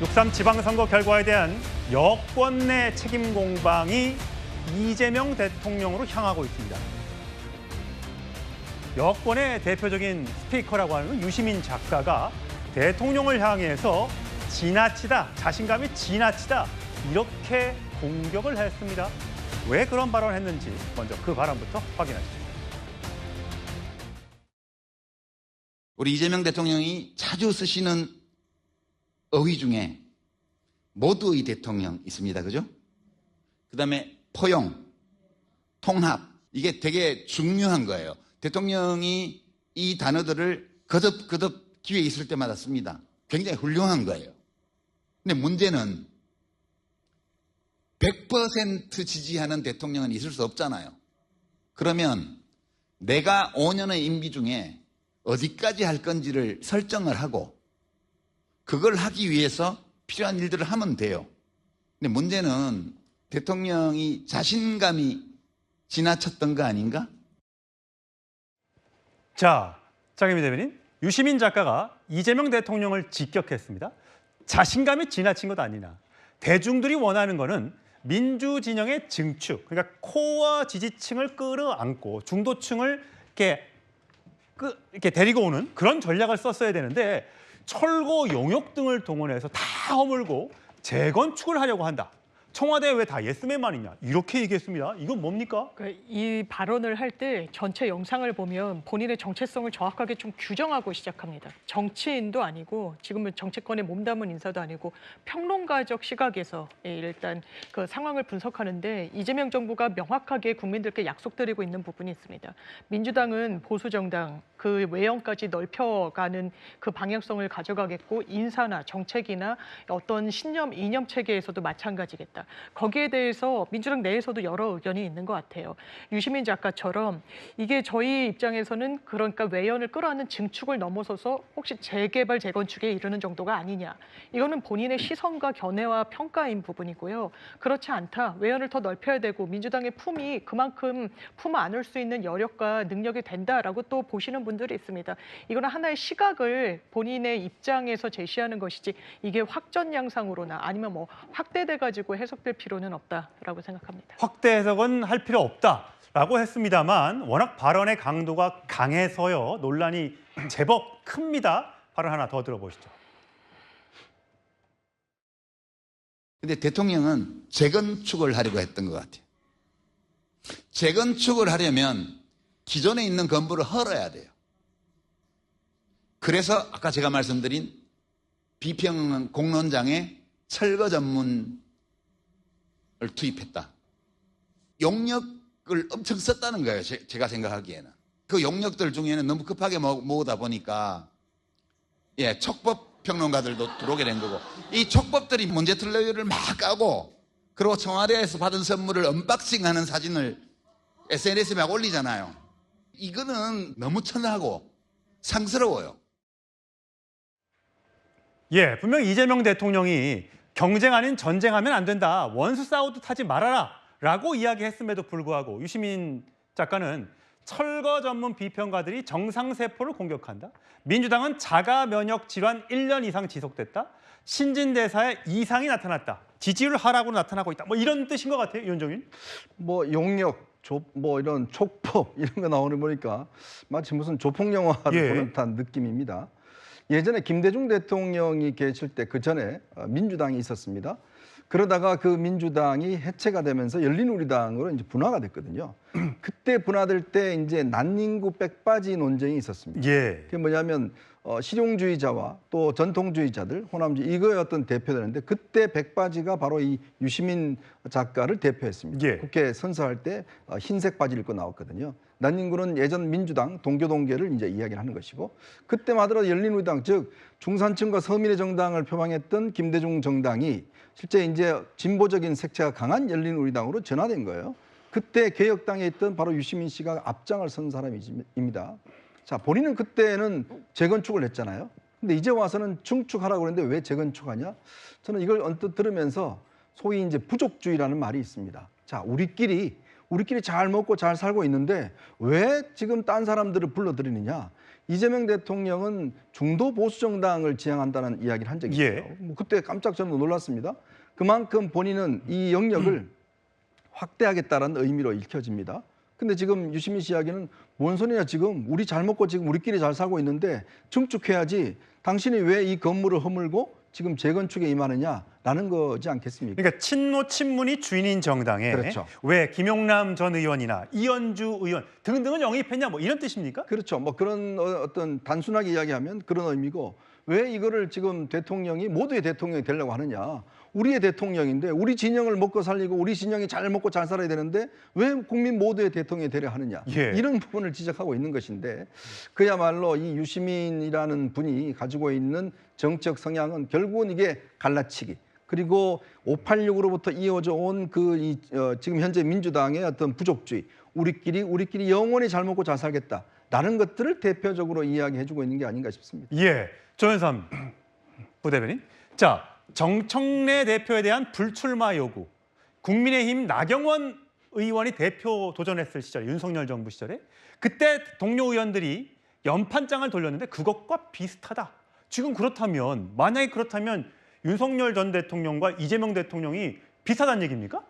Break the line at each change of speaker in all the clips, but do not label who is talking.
6.3 지방선거 결과에 대한 여권 내 책임 공방이 이재명 대통령으로 향하고 있습니다. 여권의 대표적인 스피커라고 하는 유시민 작가가 대통령을 향해서 지나치다, 자신감이 지나치다 이렇게 공격을 했습니다. 왜 그런 발언을 했는지 먼저 그 발언부터 확인하시죠.
우리 이재명 대통령이 자주 쓰시는 어휘 중에 모두의 대통령 있습니다. 그죠? 그다음에 포용, 통합, 이게 되게 중요한 거예요. 대통령이 이 단어들을 거듭 기회 있을 때마다 씁니다. 굉장히 훌륭한 거예요. 근데 문제는 100% 지지하는 대통령은 있을 수 없잖아요. 그러면 내가 5년의 임기 중에 어디까지 할 건지를 설정을 하고 그걸 하기 위해서 필요한 일들을 하면 돼요. 근데 문제는 대통령이 자신감이 지나쳤던 거 아닌가?
자, 장혜미 대변인, 유시민 작가가 이재명 대통령을 직격했습니다. 자신감이 지나친 것 아니냐. 대중들이 원하는 거는 민주 진영의 증축, 그러니까 코어 지지층을 끌어안고 중도층을 이렇게 데리고 오는 그런 전략을 썼어야 되는데 철거 용역 등을 동원해서 다 허물고 재건축을 하려고 한다. 청와대에 왜 다 예스맨만이냐 이렇게 얘기했습니다. 이건 뭡니까?
이 발언을 할 때 전체 영상을 보면 본인의 정체성을 정확하게 좀 규정하고 시작합니다. 정치인도 아니고 지금은 정치권에 몸담은 인사도 아니고 평론가적 시각에서 일단 그 상황을 분석하는데 이재명 정부가 명확하게 국민들께 약속드리고 있는 부분이 있습니다. 민주당은 보수 정당 그 외형까지 넓혀가는 그 방향성을 가져가겠고 인사나 정책이나 어떤 신념, 이념 체계에서도 마찬가지겠다. 거기에 대해서 민주당 내에서도 여러 의견이 있는 것 같아요. 유시민 작가처럼 이게 저희 입장에서는 그러니까 외연을 끌어안는 증축을 넘어서서 혹시 재개발, 재건축에 이르는 정도가 아니냐. 이거는 본인의 시선과 견해와 평가인 부분이고요. 그렇지 않다. 외연을 더 넓혀야 되고 민주당의 품이 그만큼 품 안을 수 있는 여력과 능력이 된다라고 또 보시는 분들이 있습니다. 이거는 하나의 시각을 본인의 입장에서 제시하는 것이지 이게 확전 양상으로나 아니면 뭐 확대돼가지고 해석될 필요는 없다라고 생각합니다.
확대 해석은 할 필요 없다라고 했습니다만 워낙 발언의 강도가 강해서요. 논란이 제법 큽니다. 발언 하나 더 들어보시죠.
근데 대통령은 재건축을 하려고 했던 것 같아요. 재건축을 하려면 기존에 있는 건물을 헐어야 돼요. 그래서 아까 제가 말씀드린 비평 공론장에 철거 전문을 투입했다. 용역을 엄청 썼다는 거예요. 제가 생각하기에는. 그 용역들 중에는 너무 급하게 모으다 보니까 촉법 평론가들도 들어오게 된 거고 이 촉법들이 문제틀레이를 막 까고 그리고 청와대에서 받은 선물을 언박싱하는 사진을 SNS에 막 올리잖아요. 이거는 너무 천하고 상스러워요.
예, 분명 이재명 대통령이 경쟁 아닌 전쟁하면 안 된다. 원수 싸우듯 하지 말아라. 라고 이야기했음에도 불구하고 유시민 작가는 철거 전문 비평가들이 정상세포를 공격한다. 민주당은 자가 면역 질환 1년 이상 지속됐다. 신진대사에 이상이 나타났다. 지지율 하락으로 나타나고 있다. 뭐 이런 뜻인 것 같아요, 윤종인.
용역, 이런 촉법 이런 거 나오는 보니까 마치 무슨 조폭 영화를 보는 듯한 느낌입니다. 예전에 김대중 대통령이 계실 때 그 전에 민주당이 있었습니다. 그러다가 그 민주당이 해체가 되면서 열린우리당으로 이제 분화가 됐거든요. 그때 분화될 때 이제 난닝구 백바지 논쟁이 있었습니다. 그게 뭐냐면 실용주의자와 또 전통주의자들, 호남주의 이거의 어떤 대표되는데 그때 백바지가 바로 이 유시민 작가를 대표했습니다. 국회 선서할 때 흰색 바지를 입고 나왔거든요. 난닝구는 예전 민주당 동교동계를 이제 이야기를 하는 것이고 그때마다 열린우리당 즉 중산층과 서민의 정당을 표방했던 김대중 정당이 실제 이제 진보적인 색채가 강한 열린우리당으로 전환된 거예요. 그때 개혁당에 있던 바로 유시민 씨가 앞장을 선 사람입니다. 자, 본인은 그때는 재건축을 했잖아요. 근데 이제 와서는 증축하라고 그러는데 왜 재건축하냐? 저는 이걸 언뜻 들으면서 소위 이제 부족주의라는 말이 있습니다. 자, 우리끼리 잘 먹고 잘 살고 있는데 왜 지금 딴 사람들을 불러들이느냐? 이재명 대통령은 중도 보수 정당을 지향한다는 이야기를 한 적이 있어요.
예.
뭐 그때 깜짝 저는 놀랐습니다. 그만큼 본인은 이 영역을 확대하겠다는 의미로 읽혀집니다. 근데 지금 유시민 씨 이야기는 뭔 소리냐, 지금 우리 잘 먹고 지금 우리끼리 잘 살고 있는데 증축해야지, 당신이 왜 이 건물을 허물고 지금 재건축에 임하느냐라는 거지 않겠습니까?
그러니까 친노 친문이 주인인 정당에
그렇죠.
왜 김용남 전 의원이나 이현주 의원 등등을 영입했냐, 뭐 이런 뜻입니까?
그렇죠. 뭐 그런 어떤 단순하게 이야기하면 그런 의미고, 왜 이거를 지금 대통령이 모두의 대통령이 되려고 하느냐. 우리의 대통령인데 우리 진영을 먹고 살리고 우리 진영이 잘 먹고 잘 살아야 되는데 왜 국민 모두의 대통령이 되려 하느냐.
예.
이런 부분을 지적하고 있는 것인데, 그야말로 이 유시민이라는 분이 가지고 있는 정책 성향은 결국은 이게 갈라치기, 그리고 586으로부터 이어져 온 지금 현재 민주당의 어떤 부족주의, 우리끼리 영원히 잘 먹고 잘 살겠다라는 것들을 대표적으로 이야기해주고 있는 게 아닌가 싶습니다.
예, 조현삼 부대변인. 자, 정청래 대표에 대한 불출마 요구. 국민의힘 나경원 의원이 대표 도전했을 시절, 윤석열 정부 시절에 그때 동료 의원들이 연판장을 돌렸는데 그것과 비슷하다. 지금 그렇다면, 만약에 그렇다면 윤석열 전 대통령과 이재명 대통령이 비슷하다는 얘기입니까?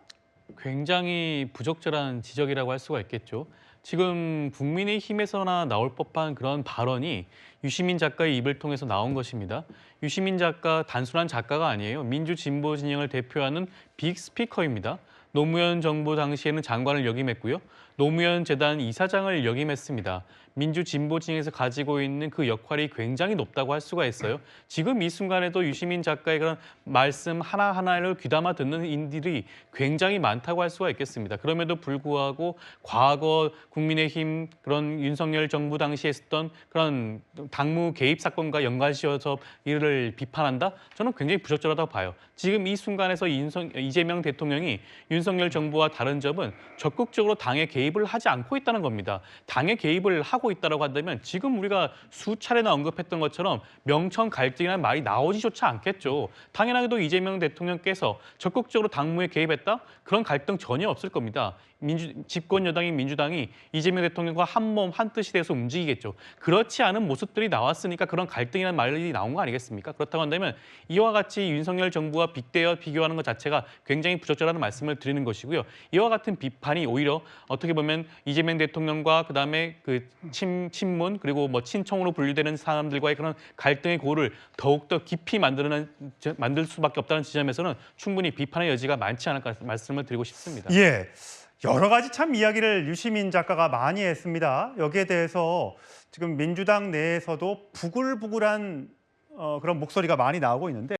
굉장히 부적절한 지적이라고 할 수가 있겠죠. 지금 국민의힘에서나 나올 법한 그런 발언이 유시민 작가의 입을 통해서 나온 것입니다. 유시민 작가 단순한 작가가 아니에요. 민주 진보 진영을 대표하는 빅 스피커입니다. 노무현 정부 당시에는 장관을 역임했고요. 노무현 재단 이사장을 역임했습니다. 민주 진보 진영에서 가지고 있는 그 역할이 굉장히 높다고 할 수가 있어요. 지금 이 순간에도 유시민 작가의 그런 말씀 하나하나를 귀담아 듣는 인들이 굉장히 많다고 할 수가 있겠습니다. 그럼에도 불구하고 과거 국민의힘 그런 윤석열 정부 당시에 했던 그런 당무 개입 사건과 연관지어서 이를 비판한다? 저는 굉장히 부적절하다고 봐요. 지금 이 순간에서 이재명 대통령이 윤석열 정부와 다른 점은 적극적으로 당에 개입을 하지 않고 있다는 겁니다. 당에 개입을 하고 있다고 한다면 지금 우리가 수차례나 언급했던 것처럼 명청 갈등이라는 말이 나오지조차 않겠죠. 당연하게도 이재명 대통령께서 적극적으로 당무에 개입했다? 그런 갈등 전혀 없을 겁니다. 집권 여당인 민주당이 이재명 대통령과 한몸 한뜻이 돼서 움직이겠죠. 그렇지 않은 모습들이 나왔으니까 그런 갈등이라는 말이 나온 거 아니겠습니까? 그렇다고 한다면 이와 같이 윤석열 정부와 빗대어 비교하는 것 자체가 굉장히 부적절하다는 말씀을 드리는 것이고요. 이와 같은 비판이 오히려 어떻게 보면 이재명 대통령과 그다음에 그 친문 그리고 뭐 친청으로 분류되는 사람들과의 그런 갈등의 고를 더욱더 깊이 만들 수밖에 없다는 지점에서는 충분히 비판의 여지가 많지 않을까 말씀을 드리고 싶습니다.
예. 여러 가지 참 이야기를 유시민 작가가 많이 했습니다. 여기에 대해서 지금 민주당 내에서도 부글부글한 그런 목소리가 많이 나오고 있는데,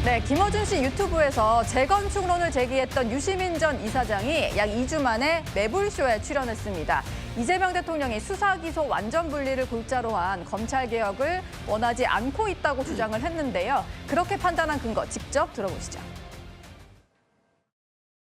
네, 김어준 씨 유튜브에서 재건축론을 제기했던 유시민 전 이사장이 약 2주 만에 매불쇼에 출연했습니다. 이재명 대통령이 수사기소 완전 분리를 골자로 한 검찰개혁을 원하지 않고 있다고 주장을 했는데요. 그렇게 판단한 근거 직접 들어보시죠.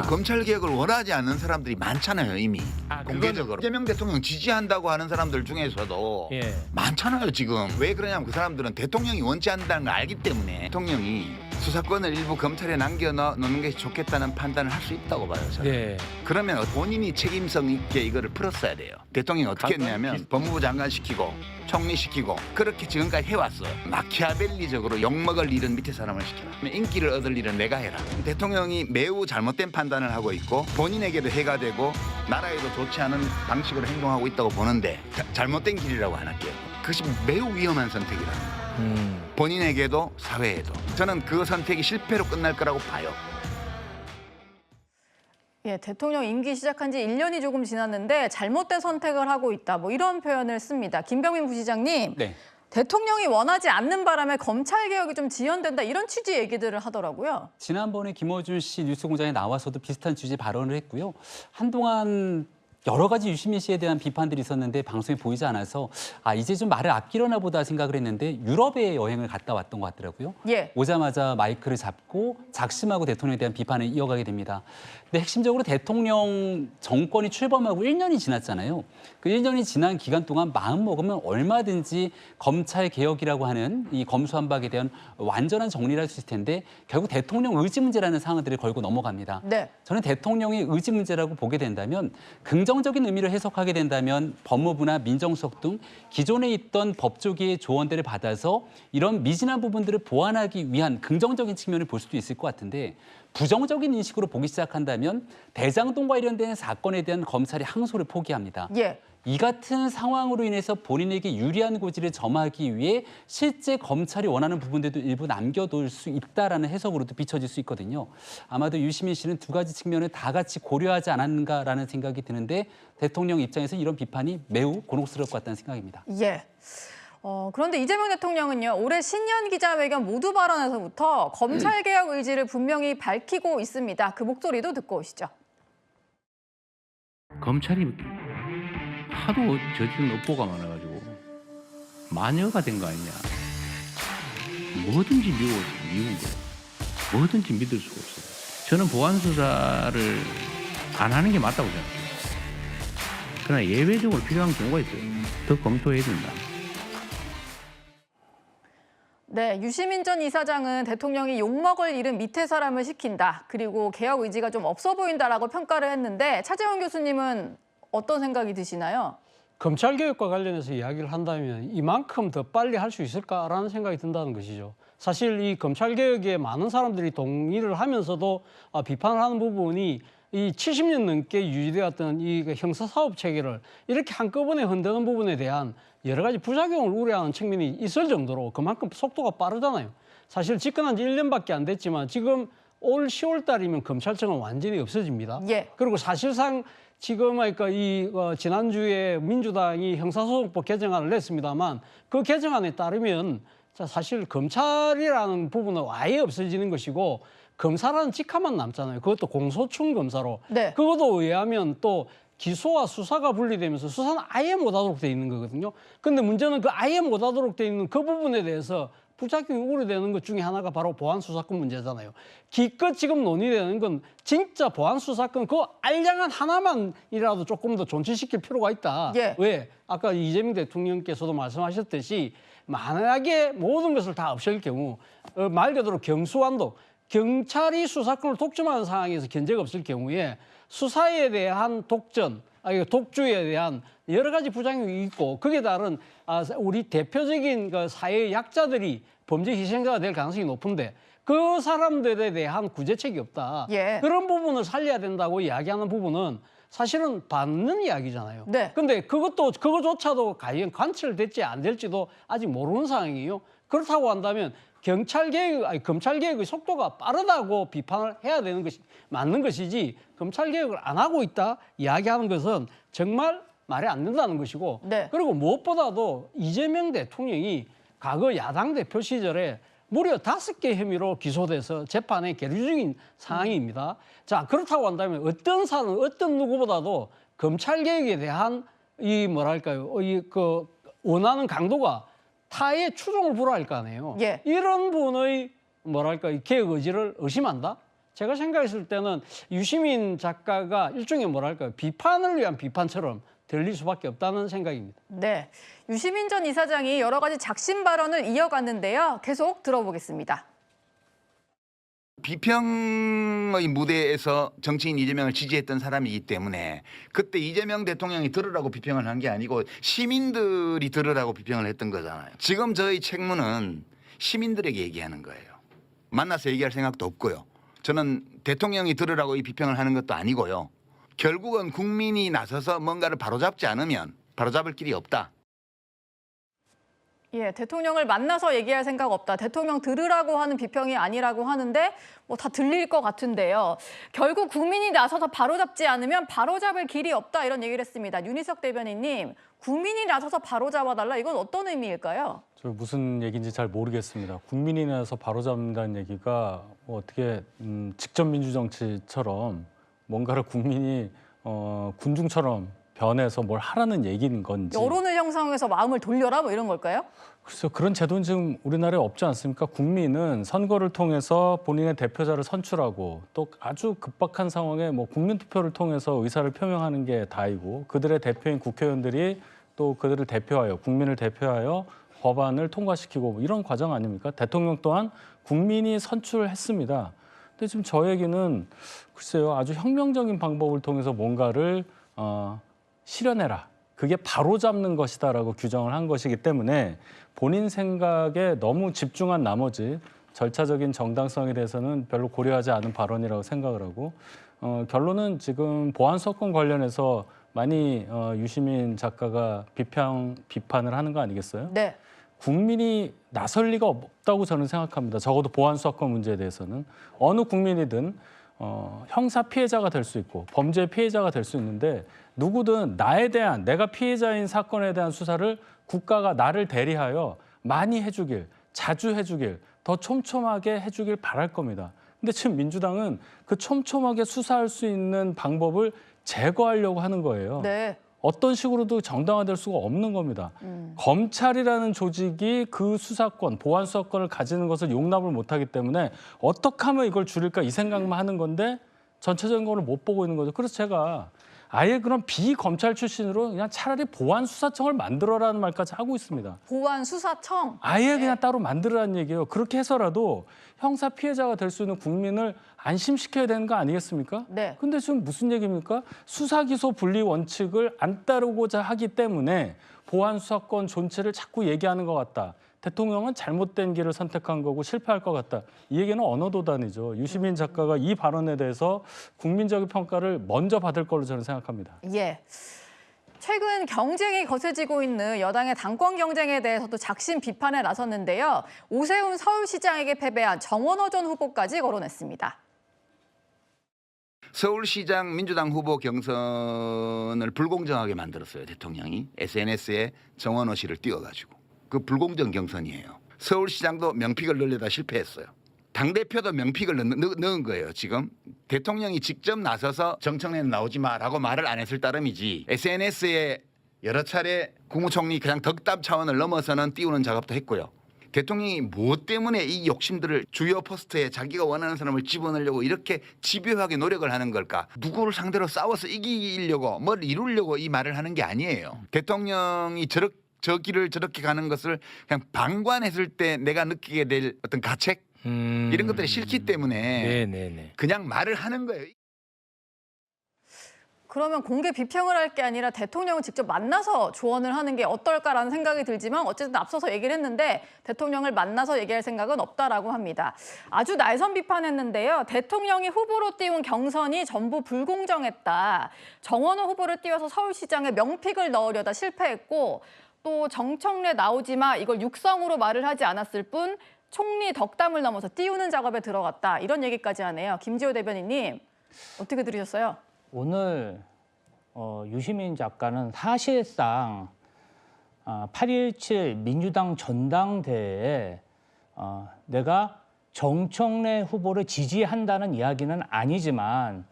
검찰 개혁을 원하지 않는 사람들이 많잖아요, 이미. 공개적으로. 이재명 대통령 지지한다고 하는 사람들 중에서도 많잖아요, 지금. 왜 그러냐면 그 사람들은 대통령이 원치 않는다는 걸 알기 때문에 대통령이 수사권을 일부 검찰에 남겨놓는 게 좋겠다는 판단을 할 수 있다고 봐요, 저는. 그러면 본인이 책임성 있게 이거를 풀었어야 돼요. 대통령이 어떻게 했냐면 법무부 장관 시키고 총리 시키고 그렇게 지금까지 해왔어요. 마키아벨리적으로 욕먹을 일은 밑에 사람을 시켜라. 인기를 얻을 일은 내가 해라. 대통령이 매우 잘못된 판단을 하고 있고 본인에게도 해가 되고 나라에도 좋지 않은 방식으로 행동하고 있다고 보는데 잘못된 길이라고 안 할게요. 그것이 매우 위험한 선택이라. 본인에게도 사회에도. 저는 그 선택이 실패로 끝날 거라고 봐요.
예, 대통령 임기 시작한 지 1년이 조금 지났는데 잘못된 선택을 하고 있다. 뭐 이런 표현을 씁니다. 김병민 부시장님,
네.
대통령이 원하지 않는 바람에 검찰개혁이 좀 지연된다. 이런 취지 얘기들을 하더라고요.
지난번에 김어준 씨 뉴스공장에 나와서도 비슷한 취지 발언을 했고요. 한동안 여러 가지 유시민 씨에 대한 비판들이 있었는데 방송에 보이지 않아서 이제 좀 말을 아끼려나 보다 생각을 했는데 유럽에 여행을 갔다 왔던 것 같더라고요.
예.
오자마자 마이크를 잡고 작심하고 대통령에 대한 비판을 이어가게 됩니다. 근데 핵심적으로 대통령 정권이 출범하고 1년이 지났잖아요. 그 1년이 지난 기간 동안 마음 먹으면 얼마든지 검찰 개혁이라고 하는 이 검수완박에 대한 완전한 정리를 할 수 있을 텐데 결국 대통령 의지 문제라는 상황들을 걸고 넘어갑니다.
네.
저는 대통령의 의지 문제라고 보게 된다면 긍정 긍정적인 의미로 해석하게 된다면 법무부나 민정수석 등 기존에 있던 법조계의 조언들을 받아서 이런 미진한 부분들을 보완하기 위한 긍정적인 측면을 볼 수도 있을 것 같은데 부정적인 인식으로 보기 시작한다면 대장동과 관련된 사건에 대한 검찰의 항소를 포기합니다.
예.
이 같은 상황으로 인해서 본인에게 유리한 고지를 점하기 위해 실제 검찰이 원하는 부분들도 일부 남겨둘 수 있다라는 해석으로도 비춰질 수 있거든요. 아마도 유시민 씨는 두 가지 측면을 다 같이 고려하지 않았는가라는 생각이 드는데 대통령 입장에서 이런 비판이 매우 곤혹스러울 것 같다는 생각입니다.
예. 그런데 이재명 대통령은요, 올해 신년 기자회견 모두 발언에서부터 검찰개혁 의지를 분명히 밝히고 있습니다. 그 목소리도 듣고 오시죠.
검찰이 하도 저지른 업보가 많아가지고 마녀가 된 거 아니냐. 뭐든지 미운 거. 뭐든지 믿을 수가 없어요. 저는 보안 수사를 안 하는 게 맞다고 생각해요. 그러나 예외적으로 필요한 경우가 있어요. 더 검토해야 된다.
네, 유시민 전 이사장은 대통령이 욕먹을 일은 밑에 사람을 시킨다. 그리고 개혁 의지가 좀 없어 보인다라고 평가를 했는데 차재원 교수님은 어떤 생각이 드시나요?
검찰개혁과 관련해서 이야기를 한다면 이만큼 더 빨리 할 수 있을까라는 생각이 든다는 것이죠. 사실 이 검찰개혁에 많은 사람들이 동의를 하면서도 비판을 하는 부분이 이 70년 넘게 유지되었던 이 형사사업 체계를 이렇게 한꺼번에 흔드는 부분에 대한 여러 가지 부작용을 우려하는 측면이 있을 정도로 그만큼 속도가 빠르잖아요. 사실 집권한 지 1년밖에 안 됐지만 지금 올 10월 달이면 검찰청은 완전히 없어집니다.
예.
그리고 사실상 지금 그러니까 지난주에 민주당이 형사소송법 개정안을 냈습니다만 그 개정안에 따르면 사실 검찰이라는 부분은 아예 없어지는 것이고 검사라는 직함만 남잖아요. 그것도 공소충 검사로.
네.
그것도 의하면 또 기소와 수사가 분리되면서 수사는 아예 못하도록 돼 있는 거거든요. 근데 문제는 그 아예 못하도록 돼 있는 그 부분에 대해서 부작용이 우려되는 것 중에 하나가 바로 보안수사권 문제잖아요. 기껏 지금 논의되는 건 진짜 보안수사권 그 알량한 하나만이라도 조금 더 존치시킬 필요가 있다.
예.
왜? 아까 이재명 대통령께서도 말씀하셨듯이 만약에 모든 것을 다 없앨 경우 말 그대로 경수완독, 경찰이 수사권을 독점하는 상황에서 견제가 없을 경우에 수사에 대한 독주에 대한 여러 가지 부작용이 있고 거기에 따른 우리 대표적인 그 사회의 약자들이 범죄 희생자가 될 가능성이 높은데 그 사람들에 대한 구제책이 없다.
예.
그런 부분을 살려야 된다고 이야기하는 부분은 사실은 받는 이야기잖아요.
네.
근데 그거조차도 과연 관철될지 안 될지도 아직 모르는 상황이에요. 그렇다고 한다면 검찰개혁의 속도가 빠르다고 비판을 해야 되는 것이 맞는 것이지 검찰개혁을 안 하고 있다 이야기하는 것은 정말 말이 안 된다는 것이고
네.
그리고 무엇보다도 이재명 대통령이 과거 야당 대표 시절에 무려 5개 혐의로 기소돼서 재판에 계류 중인 상황입니다. 자, 그렇다고 한다면 어떤 사람, 어떤 누구보다도 검찰개혁에 대한 원하는 강도가 타의 추종을 불허할 거 아니에요.
예.
이런 분의 개혁 의지를 의심한다? 제가 생각했을 때는 유시민 작가가 일종의 비판을 위한 비판처럼 들릴 수밖에 없다는 생각입니다.
네, 유시민 전 이사장이 여러 가지 작심 발언을 이어갔는데요. 계속 들어보겠습니다.
비평의 무대에서 정치인 이재명을 지지했던 사람이기 때문에 그때 이재명 대통령이 들으라고 비평을 한 게 아니고 시민들이 들으라고 비평을 했던 거잖아요. 지금 저희 책무는 시민들에게 얘기하는 거예요. 만나서 얘기할 생각도 없고요. 저는 대통령이 들으라고 이 비평을 하는 것도 아니고요. 결국은 국민이 나서서 뭔가를 바로잡지 않으면 바로잡을 길이 없다.
예, 대통령을 만나서 얘기할 생각 없다. 대통령 들으라고 하는 비평이 아니라고 하는데 다 들릴 것 같은데요. 결국 국민이 나서서 바로잡지 않으면 바로잡을 길이 없다 이런 얘기를 했습니다. 윤희석 대변인님, 국민이 나서서 바로잡아달라 이건 어떤 의미일까요?
저 무슨 얘기인지 잘 모르겠습니다. 국민이 나서 바로잡는다는 얘기가 어떻게 직접 민주정치처럼 뭔가를 국민이 군중처럼 변해서 뭘 하라는 얘기인 건지.
여론을 형성해서 마음을 돌려라 뭐 이런 걸까요?
글쎄요. 그런 제도는 지금 우리나라에 없지 않습니까? 국민은 선거를 통해서 본인의 대표자를 선출하고 또 아주 급박한 상황에 국민투표를 통해서 의사를 표명하는 게 다이고 그들의 대표인 국회의원들이 또 그들을 대표하여 국민을 대표하여 법안을 통과시키고 이런 과정 아닙니까? 대통령 또한 국민이 선출했습니다. 근데 지금 저 얘기는 글쎄요. 아주 혁명적인 방법을 통해서 뭔가를 실현해라. 그게 바로잡는 것이다라고 규정을 한 것이기 때문에 본인 생각에 너무 집중한 나머지 절차적인 정당성에 대해서는 별로 고려하지 않은 발언이라고 생각을 하고 결론은 지금 보안수사권 관련해서 많이 유시민 작가가 비판을 하는 거 아니겠어요?
네.
국민이 나설 리가 없다고 저는 생각합니다. 적어도 보안수사권 문제에 대해서는 어느 국민이든 형사 피해자가 될 수 있고 범죄 피해자가 될 수 있는데 누구든 나에 대한 내가 피해자인 사건에 대한 수사를 국가가 나를 대리하여 많이 해주길, 자주 해주길, 더 촘촘하게 해주길 바랄 겁니다. 근데 지금 민주당은 그 촘촘하게 수사할 수 있는 방법을 제거하려고 하는 거예요.
네.
어떤 식으로도 정당화될 수가 없는 겁니다. 검찰이라는 조직이 그 수사권, 보안 수사권을 가지는 것을 용납을 못하기 때문에 어떻게 하면 이걸 줄일까 이 생각만 하는 건데 전체적인 거를 못 보고 있는 거죠. 그래서 제가 아예 그런 비검찰 출신으로 그냥 차라리 보안수사청을 만들어라는 말까지 하고 있습니다.
보안수사청.
아예 그냥 따로 만들어라는 얘기예요. 그렇게 해서라도 형사 피해자가 될 수 있는 국민을 안심시켜야 되는 거 아니겠습니까?
네.
근데 지금 무슨 얘기입니까? 수사기소 분리 원칙을 안 따르고자 하기 때문에 보안수사권 존치를 자꾸 얘기하는 것 같다. 대통령은 잘못된 길을 선택한 거고 실패할 것 같다. 이 얘기는 언어도단이죠. 유시민 작가가 이 발언에 대해서 국민적인 평가를 먼저 받을 걸로 저는 생각합니다.
예. 최근 경쟁이 거세지고 있는 여당의 당권 경쟁에 대해서도 작심 비판에 나섰는데요. 오세훈 서울시장에게 패배한 정원호 전 후보까지 거론했습니다.
서울시장 민주당 후보 경선을 불공정하게 만들었어요. 대통령이 SNS에 정원호 씨를 띄워가지고. 그 불공정 경선이에요. 서울시장도 명픽을 넣으려다 실패했어요. 당대표도 명픽을 넣은 거예요. 지금 대통령이 직접 나서서 정청래는 나오지 마라고 말을 안 했을 따름이지 SNS에 여러 차례 국무총리 그냥 덕담 차원을 넘어서는 띄우는 작업도 했고요. 대통령이 무엇 때문에 이 욕심들을 주요 포스트에 자기가 원하는 사람을 집어넣으려고 이렇게 집요하게 노력을 하는 걸까? 누구를 상대로 싸워서 이기려고 뭘 이루려고 이 말을 하는 게 아니에요. 대통령이 저 길을 저렇게 가는 것을 그냥 방관했을 때 내가 느끼게 될 어떤 가책 이런 것들이 싫기 때문에 그냥 말을 하는 거예요.
그러면 공개 비평을 할 게 아니라 대통령을 직접 만나서 조언을 하는 게 어떨까라는 생각이 들지만 어쨌든 앞서서 얘기를 했는데 대통령을 만나서 얘기할 생각은 없다라고 합니다. 아주 날선 비판했는데요. 대통령이 후보로 띄운 경선이 전부 불공정했다. 정원호 후보를 띄워서 서울시장에 명픽을 넣으려다 실패했고 또 정청래 나오지 마 이걸 육성으로 말을 하지 않았을 뿐 총리 덕담을 넘어서 띄우는 작업에 들어갔다. 이런 얘기까지 하네요. 김지호 대변인님 어떻게 들으셨어요?
오늘 유시민 작가는 사실상 8.17 민주당 전당대회에 내가 정청래 후보를 지지한다는 이야기는 아니지만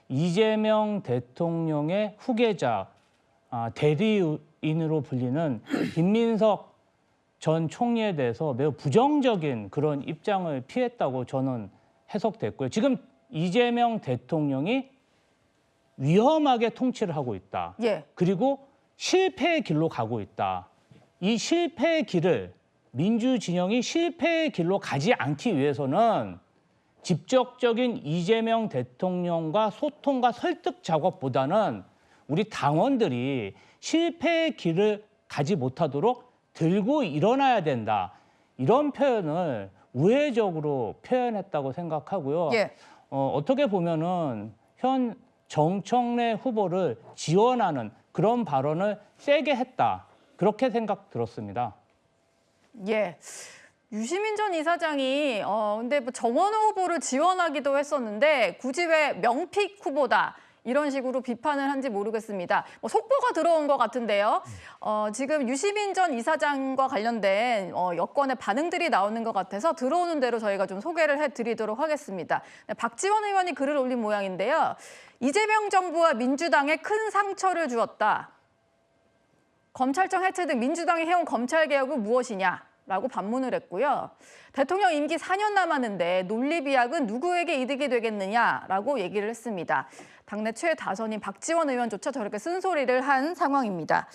이재명 대통령의 후계자 대리인으로 불리는 김민석 전 총리에 대해서 매우 부정적인 그런 입장을 피했다고 저는 해석됐고요. 지금 이재명 대통령이 위험하게 통치를 하고 있다.
예.
그리고 실패의 길로 가고 있다. 이 실패의 길을 민주진영이 실패의 길로 가지 않기 위해서는 직접적인 이재명 대통령과 소통과 설득 작업보다는 우리 당원들이 실패의 길을 가지 못하도록 들고 일어나야 된다. 이런 표현을 우회적으로 표현했다고 생각하고요.
예.
어떻게 보면은 현 정청래 후보를 지원하는 그런 발언을 세게 했다. 그렇게 생각 들었습니다.
예. 유시민 전 이사장이 근데 뭐 정원호 후보를 지원하기도 했었는데 굳이 왜 명픽 후보다 이런 식으로 비판을 한지 모르겠습니다. 뭐 속보가 들어온 것 같은데요. 지금 유시민 전 이사장과 관련된 여권의 반응들이 나오는 것 같아서 들어오는 대로 저희가 좀 소개를 해드리도록 하겠습니다. 박지원 의원이 글을 올린 모양인데요. 이재명 정부와 민주당에 큰 상처를 주었다. 검찰청 해체 등 민주당이 해온 검찰개혁은 무엇이냐라고 반문을 했고요. 대통령 임기 4년 남았는데 논리비약은 누구에게 이득이 되겠느냐라고 얘기를 했습니다. 당내 최다선인 박지원 의원조차 저렇게 쓴소리를 한 상황입니다.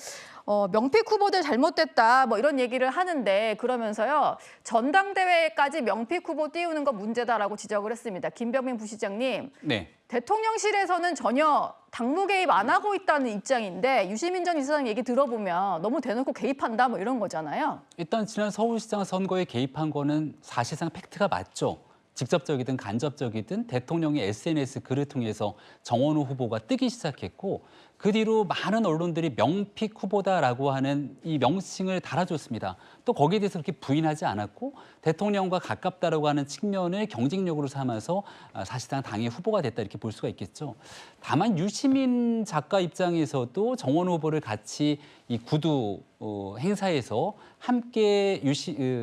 명픽 후보들 잘못됐다 뭐 이런 얘기를 하는데 그러면서요. 전당대회까지 명픽 후보 띄우는 거 문제다라고 지적을 했습니다. 김병민 부시장님.
네.
대통령실에서는 전혀 당무 개입 안 하고 있다는 입장인데 유시민 전 이사장 얘기 들어보면 너무 대놓고 개입한다 뭐 이런 거잖아요.
일단 지난 서울시장 선거에 개입한 거는 사실상 팩트가 맞죠. 직접적이든 간접적이든 대통령이 SNS 글을 통해서 정원호 후보가 뜨기 시작했고 그 뒤로 많은 언론들이 명픽 후보다라고 하는 이 명칭을 달아줬습니다. 또 거기에 대해서 그렇게 부인하지 않았고 대통령과 가깝다라고 하는 측면을 경쟁력으로 삼아서 사실상 당의 후보가 됐다 이렇게 볼 수가 있겠죠. 다만 유시민 작가 입장에서도 정원호 후보를 같이 이 구두 행사에서 함께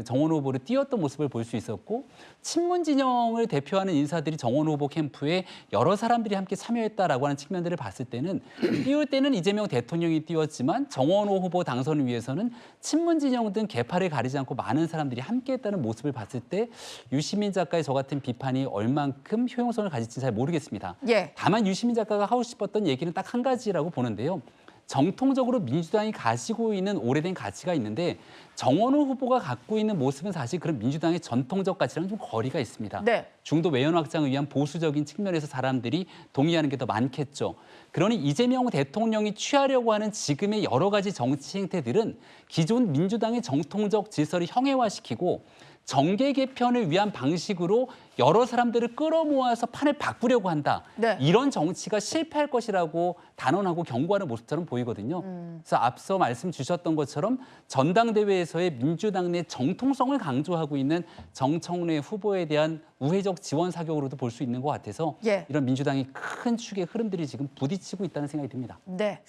정원호 후보를 띄웠던 모습을 볼 수 있었고 친문 진영을 대표하는 인사들이 정원호 후보 캠프에 여러 사람들이 함께 참여했다라고 하는 측면들을 봤을 때는 띄울 때는 이재명 대통령이 띄웠지만 정원호 후보 당선을 위해서는 친문 진영 등 계파를 가리지 않고 많은 사람들이 함께했다는 모습을 봤을 때 유시민 작가의 저 같은 비판이 얼만큼 효용성을 가질지 잘 모르겠습니다.
예.
다만 유시민 작가가 하고 싶었던 얘기는 딱 한 가지라고 보는데요. 정통적으로 민주당이 가지고 있는 오래된 가치가 있는데 정원호 후보가 갖고 있는 모습은 사실 그런 민주당의 전통적 가치랑 좀 거리가 있습니다.
네.
중도 외연 확장을 위한 보수적인 측면에서 사람들이 동의하는 게 더 많겠죠. 그러니 이재명 대통령이 취하려고 하는 지금의 여러 가지 정치 행태들은 기존 민주당의 정통적 질서를 형해화시키고 정계 개편을 위한 방식으로 여러 사람들을 끌어모아서 판을 바꾸려고 한다.
네.
이런 정치가 실패할 것이라고 단언하고 경고하는 모습처럼 보이거든요. 그래서 앞서 말씀 주셨던 것처럼 전당대회에서의 민주당 내 정통성을 강조하고 있는 정청래 후보에 대한 우회적 지원 사격으로도 볼 수 있는 것 같아서
예.
이런 민주당이 큰 축의 흐름들이 지금 부딪히고 있다는 생각이 듭니다.
네.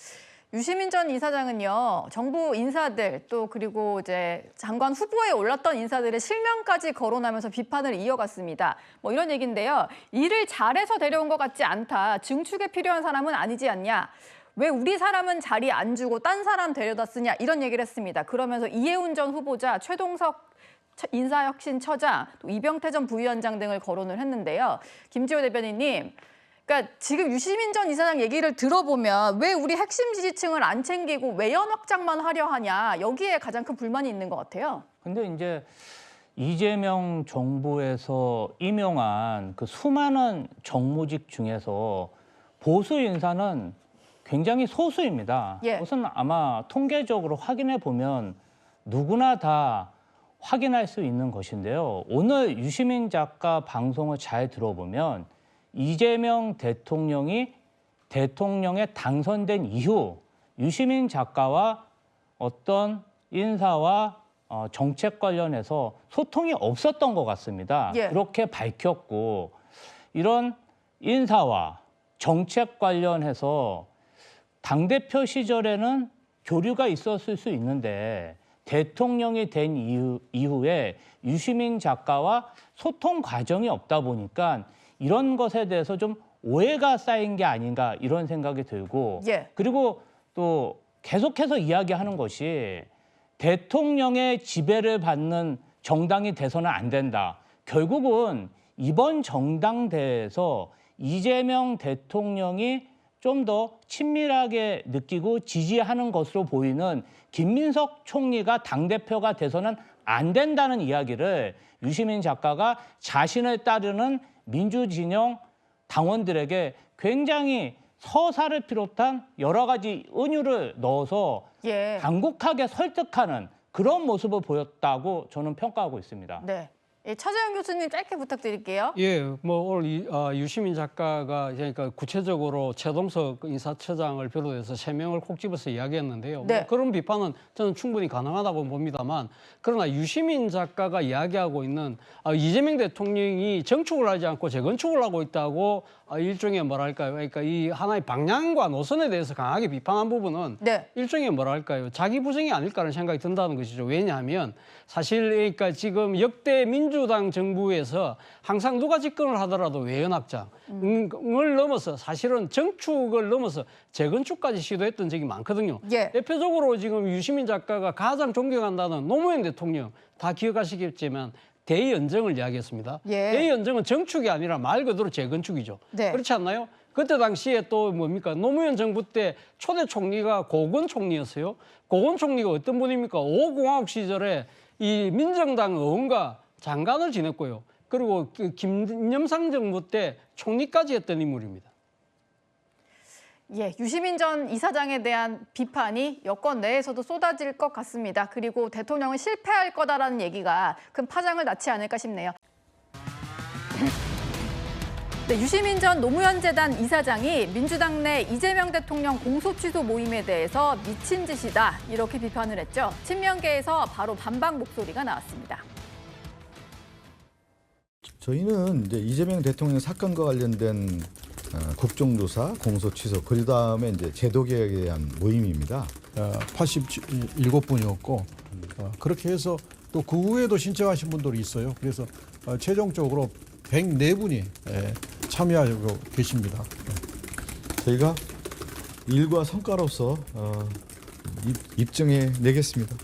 유시민 전 이사장은요, 정부 인사들 또 그리고 이제 장관 후보에 올랐던 인사들의 실명까지 거론하면서 비판을 이어갔습니다. 뭐 이런 얘기인데요. 일을 잘해서 데려온 것 같지 않다. 증축에 필요한 사람은 아니지 않냐. 왜 우리 사람은 자리 안 주고 딴 사람 데려다 쓰냐 이런 얘기를 했습니다. 그러면서 이해운 전 후보자, 최동석 인사혁신처장, 또 이병태 전 부위원장 등을 거론을 했는데요. 김지호 대변인님. 그러니까 지금 유시민 전 이사장 얘기를 들어보면 왜 우리 핵심 지지층을 안 챙기고 외연 확장만 하려 하냐 여기에 가장 큰 불만이 있는 것 같아요.
근데 이제 이재명 정부에서 임용한 그 수많은 정무직 중에서 보수 인사는 굉장히 소수입니다.
예.
그것은 아마 통계적으로 확인해 보면 누구나 다 확인할 수 있는 것인데요. 오늘 유시민 작가 방송을 잘 들어보면 이재명 대통령이 대통령에 당선된 이후 유시민 작가와 어떤 인사와 정책 관련해서 소통이 없었던 것 같습니다.
예.
그렇게 밝혔고 이런 인사와 정책 관련해서 당대표 시절에는 교류가 있었을 수 있는데 대통령이 된 이후에 유시민 작가와 소통 과정이 없다 보니까 이런 것에 대해서 좀 오해가 쌓인 게 아닌가 이런 생각이 들고
예.
그리고 또 계속해서 이야기하는 것이 대통령의 지배를 받는 정당이 돼서는 안 된다. 결국은 이번 정당대회에서 이재명 대통령이 좀 더 친밀하게 느끼고 지지하는 것으로 보이는 김민석 총리가 당대표가 돼서는 안 된다는 이야기를 유시민 작가가 자신을 따르는 민주진영 당원들에게 굉장히 서사를 비롯한 여러 가지 은유를 넣어서
예.
간곡하게 설득하는 그런 모습을 보였다고 저는 평가하고 있습니다.
네. 예, 차재현 교수님 짧게 부탁드릴게요.
예, 뭐 오늘 유시민 작가가 그러니까 구체적으로 최동석 인사처장을 비롯해서 3명을 콕 집어서 이야기했는데요.
네.
뭐 그런 비판은 저는 충분히 가능하다고 봅니다만 그러나 유시민 작가가 이야기하고 있는 이재명 대통령이 정축을 하지 않고 재건축을 하고 있다고 일종의 뭐랄까요? 그러니까 이 하나의 방향과 노선에 대해서 강하게 비판한 부분은
네.
일종의 뭐랄까요? 자기 부정이 아닐까라는 생각이 든다는 것이죠. 왜냐하면 사실 그러니까 지금 역대 민주당 정부에서 항상 누가 집권을 하더라도 외연 확장을 넘어서 사실은 정축을 넘어서 재건축까지 시도했던 적이 많거든요.
예.
대표적으로 지금 유시민 작가가 가장 존경한다는 노무현 대통령 다 기억하시겠지만 대연정을 이야기했습니다.
예.
대연정은 정축이 아니라 말 그대로 재건축이죠.
네.
그렇지 않나요? 그때 당시에 또 뭡니까? 노무현 정부 때 초대 총리가 고건 총리였어요. 고건 총리가 어떤 분입니까? 5공화국 시절에 이 민정당 의원과 장관을 지냈고요. 그리고 그 김영삼 정부 때 총리까지 했던 인물입니다.
예, 유시민 전 이사장에 대한 비판이 여권 내에서도 쏟아질 것 같습니다. 그리고 대통령은 실패할 거다라는 얘기가 큰 파장을 낳지 않을까 싶네요. 네, 유시민 전 노무현 재단 이사장이 민주당 내 이재명 대통령 공소 취소 모임에 대해서 미친 짓이다 이렇게 비판을 했죠. 친명계에서 바로 반박 목소리가 나왔습니다.
저희는 이제 이재명 대통령 사건과 관련된 국정조사, 공소 취소, 그 다음에 이제 제도 개혁에 대한 모임입니다.
87분이었고 그렇게 해서 또 그 후에도 신청하신 분들이 있어요. 그래서 최종적으로 104분이 참여하고 계십니다.
저희가 일과 성과로서 입증해 내겠습니다.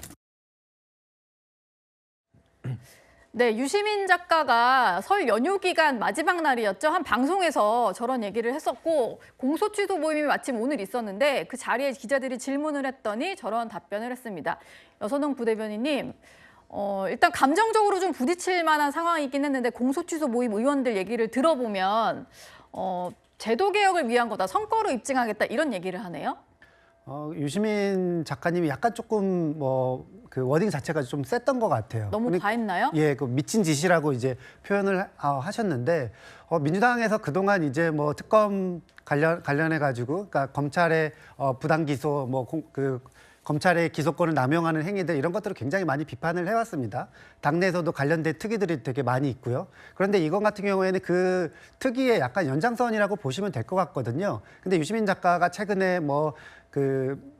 네, 유시민 작가가 설 연휴 기간 마지막 날이었죠. 한 방송에서 저런 얘기를 했었고 공소 취소 모임이 마침 오늘 있었는데 그 자리에 기자들이 질문을 했더니 저런 답변을 했습니다. 여선홍 부대변인님, 일단 감정적으로 좀 부딪힐 만한 상황이긴 했는데 공소 취소 모임 의원들 얘기를 들어보면 제도 개혁을 위한 거다, 성과로 입증하겠다 이런 얘기를 하네요.
유시민 작가님이 약간 조금 그 워딩 자체가 좀 셌던 것 같아요.
너무 과했나요?
예, 그 미친 짓이라고 이제 표현을 하셨는데 민주당에서 그동안 이제 뭐 특검 관련해 가지고, 그러니까 검찰의 부당 기소, 검찰의 기소권을 남용하는 행위들 이런 것들을 굉장히 많이 비판을 해왔습니다. 당내에서도 관련된 특위들이 되게 많이 있고요. 그런데 이건 같은 경우에는 그 특위의 약간 연장선이라고 보시면 될 것 같거든요. 근데 유시민 작가가 최근에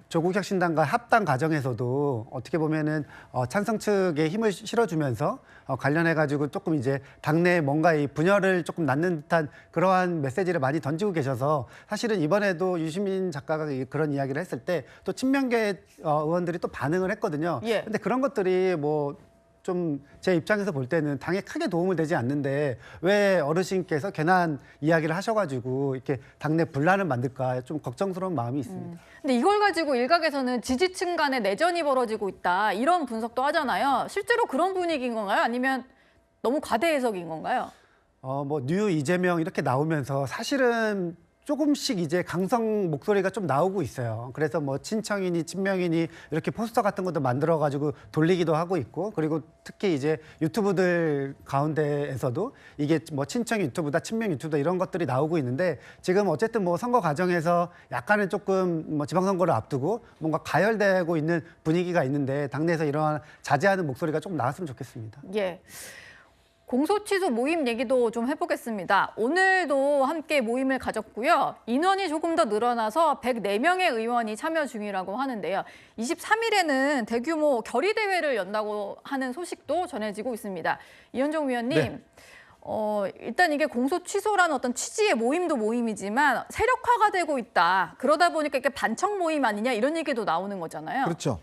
조국 혁신당과 합당 과정에서도 어떻게 보면은 찬성 측에 힘을 실어주면서 관련해 가지고 조금 이제 당내에 뭔가 이 분열을 조금 낳는 듯한 그러한 메시지를 많이 던지고 계셔서 사실은 이번에도 유시민 작가가 그런 이야기를 했을 때 또 친명계 의원들이 또 반응을 했거든요.
예.
근데 그런 것들이 좀 제 입장에서 볼 때는 당에 크게 도움을 되지 않는데 왜 어르신께서 괜한 이야기를 하셔가지고 이렇게 당내 분란을 만들까 좀 걱정스러운 마음이 있습니다.
근데 이걸 가지고 일각에서는 지지층 간의 내전이 벌어지고 있다 이런 분석도 하잖아요. 실제로 그런 분위기인 건가요? 아니면 너무 과대 해석인 건가요?
뉴 이재명 이렇게 나오면서 사실은 조금씩 이제 강성 목소리가 좀 나오고 있어요. 그래서 친청이니 친명이니 이렇게 포스터 같은 것도 만들어 가지고 돌리기도 하고 있고, 그리고 특히 이제 유튜브들 가운데에서도 이게 친청 유튜브다, 친명 유튜브다 이런 것들이 나오고 있는데, 지금 어쨌든 선거 과정에서 약간은 조금 지방선거를 앞두고 뭔가 가열되고 있는 분위기가 있는데 당내에서 이러한 자제하는 목소리가 조금 나왔으면 좋겠습니다.
예. 공소 취소 모임 얘기도 좀 해보겠습니다. 오늘도 함께 모임을 가졌고요. 인원이 조금 더 늘어나서 104명의 의원이 참여 중이라고 하는데요. 23일에는 대규모 결의대회를 연다고 하는 소식도 전해지고 있습니다. 이현종 위원님,
네.
일단 이게 공소 취소라는 어떤 취지의 모임도 모임이지만 세력화가 되고 있다. 그러다 보니까 이게 반청 모임 아니냐 이런 얘기도 나오는 거잖아요.
그렇죠.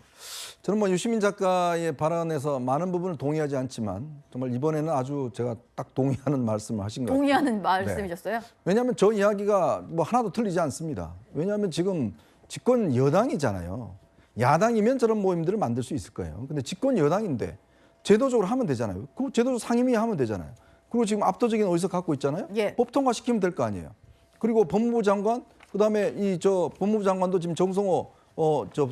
저는 유시민 작가의 발언에서 많은 부분을 동의하지 않지만 정말 이번에는 아주 제가 딱 동의하는 말씀을 하신 것 같아요.
동의하는 말씀이셨어요?
네. 왜냐하면 저 이야기가 하나도 틀리지 않습니다. 왜냐하면 지금 집권 여당이잖아요. 야당이면 저런 모임들을 만들 수 있을 거예요. 근데 집권 여당인데 제도적으로 하면 되잖아요. 그 제도적 상임위 하면 되잖아요. 그리고 지금 압도적인 의석 갖고 있잖아요.
예.
법 통과시키면 될 거 아니에요. 그리고 법무부 장관, 그다음에 법무부 장관도 지금 정성호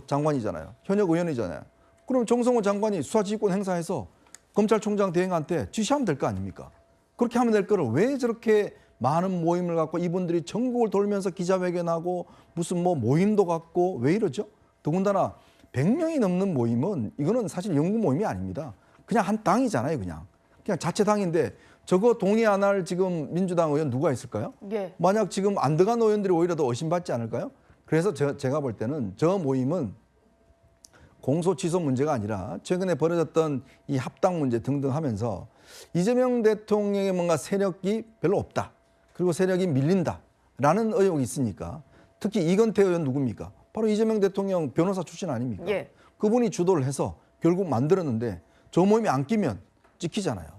장관이잖아요. 현역 의원이잖아요. 그럼 정성호 장관이 수사지휘권 행사해서 검찰총장 대행한테 지시하면 될 거 아닙니까? 그렇게 하면 될 거를 왜 저렇게 많은 모임을 갖고 이분들이 전국을 돌면서 기자회견하고 무슨 모임도 갖고 왜 이러죠? 더군다나 100명이 넘는 모임은 이거는 사실 연구 모임이 아닙니다. 그냥 한 당이잖아요. 그냥 자체 당인데 저거 동의 안 할 지금 민주당 의원 누가 있을까요?
예.
만약 지금 안 들어간 의원들이 오히려 더 의심받지 않을까요? 그래서 제가 볼 때는 저 모임은 공소 취소 문제가 아니라 최근에 벌어졌던 이 합당 문제 등등 하면서 이재명 대통령의 뭔가 세력이 별로 없다. 그리고 세력이 밀린다라는 의혹이 있으니까 특히 이건태 의원 누굽니까? 바로 이재명 대통령 변호사 출신 아닙니까?
예.
그분이 주도를 해서 결국 만들었는데 저 모임이 안 끼면 찍히잖아요.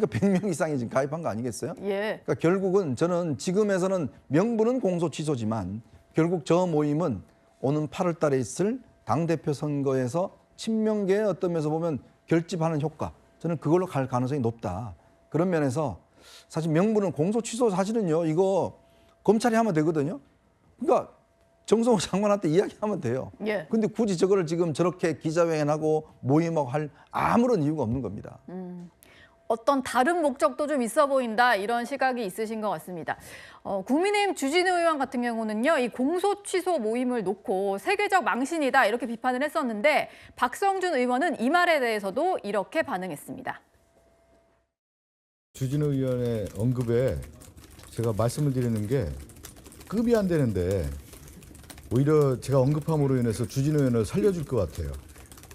그러니까 100명 이상이 지금 가입한 거 아니겠어요?
예.
그러니까 결국은 저는 지금에서는 명분은 공소 취소지만 결국 저 모임은 오는 8월 달에 있을 당대표 선거에서 친명계의 어떤 면에서 보면 결집하는 효과, 저는 그걸로 갈 가능성이 높다. 그런 면에서 사실 명분은 공소 취소 사실은요, 이거 검찰이 하면 되거든요. 그러니까 정성호 장관한테 이야기하면 돼요.
예.
근데 굳이 저거를 지금 저렇게 기자회견하고 모임하고 할 아무런 이유가 없는 겁니다.
어떤 다른 목적도 좀 있어 보인다 이런 시각이 있으신 것 같습니다. 국민의힘 주진우 의원 같은 경우는요, 이 공소 취소 모임을 놓고 세계적 망신이다 이렇게 비판을 했었는데 박성준 의원은 이 말에 대해서도 이렇게 반응했습니다.
주진우 의원의 언급에 제가 말씀을 드리는 게 급이 안 되는데 오히려 제가 언급함으로 인해서 주진우 의원을 살려줄 것 같아요.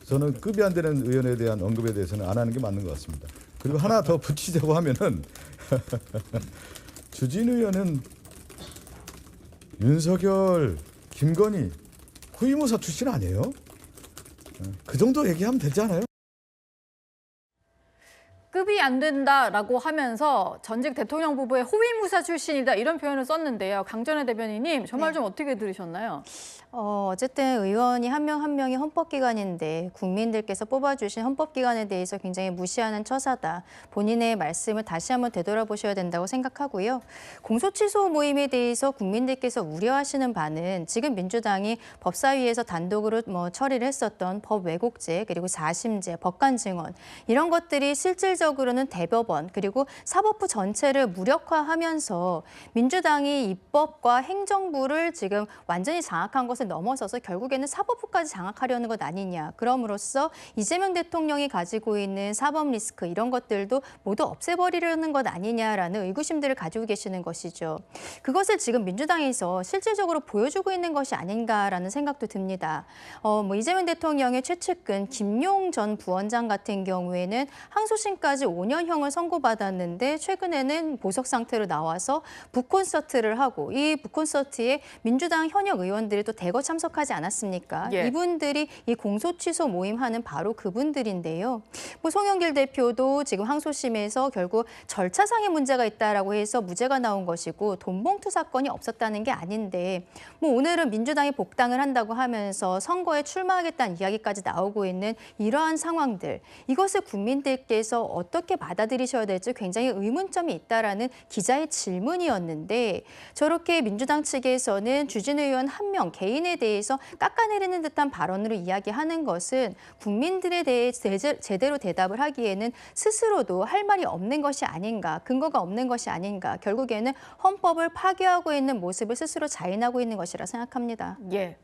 저는 급이 안 되는 의원에 대한 언급에 대해서는 안 하는 게 맞는 것 같습니다. 그리고 하나 더 붙이자고 하면은 주진우 의원은 윤석열, 김건희 후임의사 출신 아니에요? 그 정도 얘기하면 되지 않아요?
급이 안 된다라고 하면서 전직 대통령 부부의 호위무사 출신이다 이런 표현을 썼는데요. 강전혜 대변인님, 저 말 좀 어떻게 들으셨나요?
어쨌든 의원이 한 명 한 명이 헌법기관인데 국민들께서 뽑아주신 헌법기관에 대해서 굉장히 무시하는 처사다. 본인의 말씀을 다시 한번 되돌아보셔야 된다고 생각하고요. 공소취소 모임에 대해서 국민들께서 우려하시는 바는 지금 민주당이 법사위에서 단독으로 처리를 했었던 법 왜곡죄 그리고 사심죄, 법관증언 이런 것들이 실질적으로는 대법원 그리고 사법부 전체를 무력화하면서 민주당이 입법과 행정부를 지금 완전히 장악한 것을 넘어서서 결국에는 사법부까지 장악하려는 것 아니냐. 그럼으로써 이재명 대통령이 가지고 있는 사법 리스크 이런 것들도 모두 없애버리려는 것 아니냐라는 의구심들을 가지고 계시는 것이죠. 그것을 지금 민주당에서 실질적으로 보여주고 있는 것이 아닌가라는 생각도 듭니다. 이재명 대통령의 최측근 김용 전 부원장 같은 경우에는 항소심까지 5년형을 선고받았는데 최근에는 보석 상태로 나와서 북콘서트를 하고 이 북콘서트에 민주당 현역 의원들이 또 대거 참석하지 않았습니까?
예.
이분들이 이 공소취소 모임하는 바로 그분들인데요. 송영길 대표도 지금 항소심에서 결국 절차상의 문제가 있다라고 해서 무죄가 나온 것이고 돈봉투 사건이 없었다는 게 아닌데 오늘은 민주당이 복당을 한다고 하면서 선거에 출마하겠다는 이야기까지 나오고 있는 이러한 상황들 이것을 국민들께서 어떻게 받아들이셔야 될지 굉장히 의문점이 있다라는 기자의 질문이었는데 저렇게 민주당 측에서는 주진우 의원 한 명 개인에 대해서 깎아내리는 듯한 발언으로 이야기하는 것은 국민들에 대해 제대로 대답을 하기에는 스스로도 할 말이 없는 것이 아닌가, 근거가 없는 것이 아닌가, 결국에는 헌법을 파괴하고 있는 모습을 스스로 자인하고 있는 것이라 생각합니다.
예.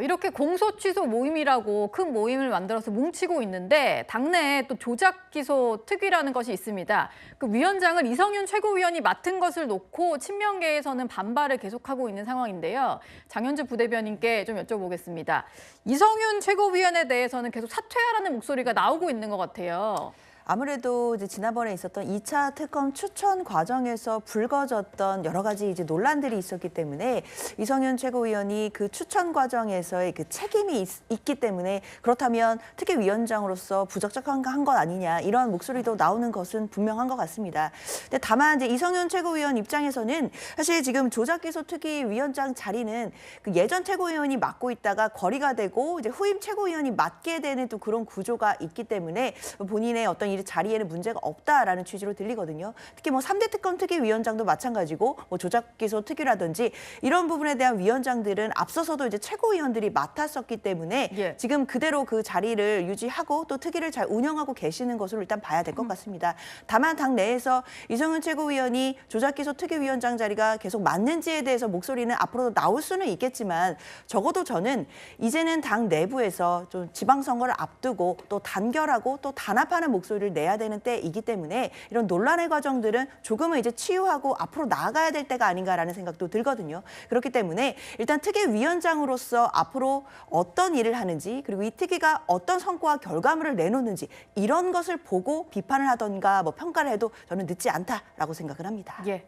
이렇게 공소취소 모임이라고 큰 모임을 만들어서 뭉치고 있는데 당내에 또 조작 기소 특위라는 것이 있습니다. 그 위원장을 이성윤 최고위원이 맡은 것을 놓고 친명계에서는 반발을 계속하고 있는 상황인데요. 장현주 부대변인께 좀 여쭤보겠습니다. 이성윤 최고위원에 대해서는 계속 사퇴하라는 목소리가 나오고 있는 것 같아요.
아무래도 이제 지난번에 있었던 2차 특검 추천 과정에서 불거졌던 여러 가지 이제 논란들이 있었기 때문에 이성윤 최고위원이 그 추천 과정에서의 그 책임이 있기 때문에 그렇다면 특위위원장으로서 부적절한 것 아니냐 이런 목소리도 나오는 것은 분명한 것 같습니다. 근데 다만 이제 이성윤 최고위원 입장에서는 사실 지금 조작기소 특위위원장 자리는 그 예전 최고위원이 맡고 있다가 거리가 되고 이제 후임 최고위원이 맡게 되는 또 그런 구조가 있기 때문에 본인의 어떤 이 자리에는 문제가 없다라는 취지로 들리거든요. 특히 3대 특검 특위위원장도 마찬가지고 조작기소 특위라든지 이런 부분에 대한 위원장들은 앞서서도 이제 최고위원들이 맡았었기 때문에
예.
지금 그대로 그 자리를 유지하고 또 특위를 잘 운영하고 계시는 것으로 일단 봐야 될 것 같습니다. 다만 당 내에서 이성윤 최고위원이 조작기소 특위위원장 자리가 계속 맞는지에 대해서 목소리는 앞으로도 나올 수는 있겠지만 적어도 저는 이제는 당 내부에서 좀 지방선거를 앞두고 또 단결하고 또 단합하는 목소리를 내야 되는 때이기 때문에 이런 논란의 과정들은 조금은 이제 치유하고 앞으로 나아가야 될 때가 아닌가라는 생각도 들거든요. 그렇기 때문에 일단 특위위원장으로서 앞으로 어떤 일을 하는지 그리고 이 특위가 어떤 성과와 결과물을 내놓는지 이런 것을 보고 비판을 하던가 평가를 해도 저는 늦지 않다라고 생각을 합니다.
예.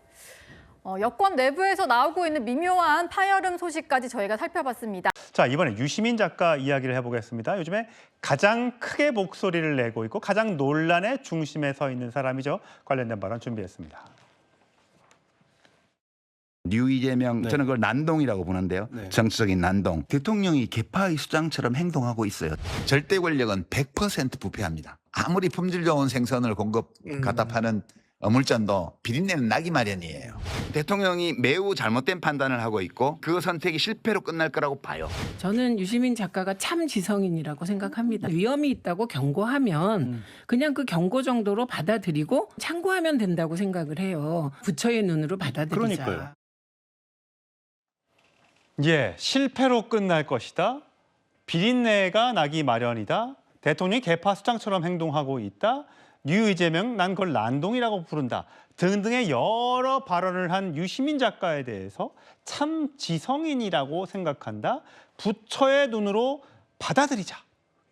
여권 내부에서 나오고 있는 미묘한 파열음 소식까지 저희가 살펴봤습니다.
자, 이번에 유시민 작가 이야기를 해보겠습니다. 요즘에 가장 크게 목소리를 내고 있고 가장 논란의 중심에 서 있는 사람이죠. 관련된 발언 준비했습니다.
뉴 이재명, 저는 그걸 난동이라고 보는데요. 정치적인 난동. 대통령이 개파의 수장처럼 행동하고 있어요. 절대 권력은 100% 부패합니다. 아무리 품질 좋은 생선을 갖다 파는 어물전도 비린내는 나기 마련이에요. 대통령이 매우 잘못된 판단을 하고 있고 그 선택이 실패로 끝날 거라고 봐요.
저는 유시민 작가가 참 지성인이라고 생각합니다. 위험이 있다고 경고하면 그냥 그 경고 정도로 받아들이고 참고하면 된다고 생각을 해요. 부처의 눈으로 받아들이자.
그러니까요. 예, 실패로 끝날 것이다. 비린내가 나기 마련이다. 대통령이 개파 수장처럼 행동하고 있다. 뉴 이재명, 난 그걸 난동이라고 부른다. 등등의 여러 발언을 한 유시민 작가에 대해서 참 지성인이라고 생각한다. 부처의 눈으로 받아들이자.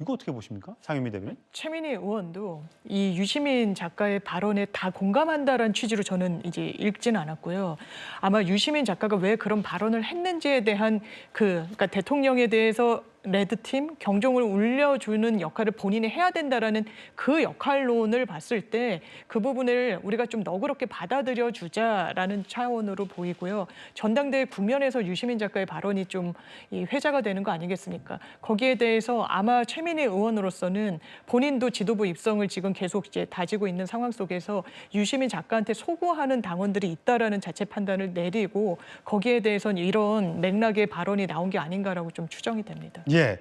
이거 어떻게 보십니까? 장윤미 대변인.
최민희 의원도 이 유시민 작가의 발언에 다 공감한다라는 취지로 저는 이제 읽지는 않았고요. 아마 유시민 작가가 왜 그런 발언을 했는지에 대한 그러니까 대통령에 대해서 레드팀, 경종을 울려주는 역할을 본인이 해야 된다라는 그 역할론을 봤을 때 그 부분을 우리가 좀 너그럽게 받아들여 주자라는 차원으로 보이고요. 전당대회 국면에서 유시민 작가의 발언이 좀 이 회자가 되는 거 아니겠습니까? 거기에 대해서 아마 최민희 의원으로서는 본인도 지도부 입성을 지금 계속 이제 다지고 있는 상황 속에서 유시민 작가한테 소구하는 당원들이 있다라는 자체 판단을 내리고 거기에 대해서는 이런 맥락의 발언이 나온 게 아닌가라고 좀 추정이 됩니다.
예,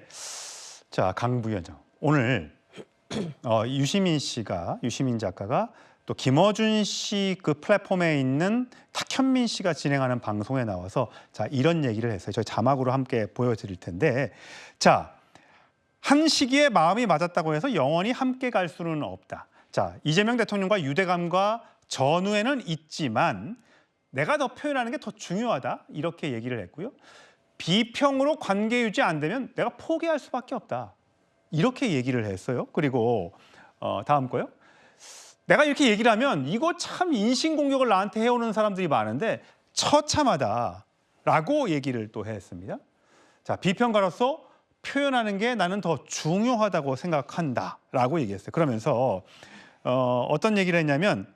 자 강 부위원장 오늘 유시민 작가가 또 김어준 씨 그 플랫폼에 있는 탁현민 씨가 진행하는 방송에 나와서 자 이런 얘기를 했어요. 저희 자막으로 함께 보여드릴 텐데 자 한 시기에 마음이 맞았다고 해서 영원히 함께 갈 수는 없다. 자 이재명 대통령과 유대감과 전후에는 있지만 내가 더 표현하는 게 더 중요하다 이렇게 얘기를 했고요. 비평으로 관계 유지 안 되면 내가 포기할 수밖에 없다. 이렇게 얘기를 했어요. 그리고 다음 거요. 내가 이렇게 얘기를 하면 이거 참 인신공격을 나한테 해오는 사람들이 많은데 처참하다라고 얘기를 또 했습니다. 자, 비평가로서 표현하는 게 나는 더 중요하다고 생각한다라고 얘기했어요. 그러면서 어떤 얘기를 했냐면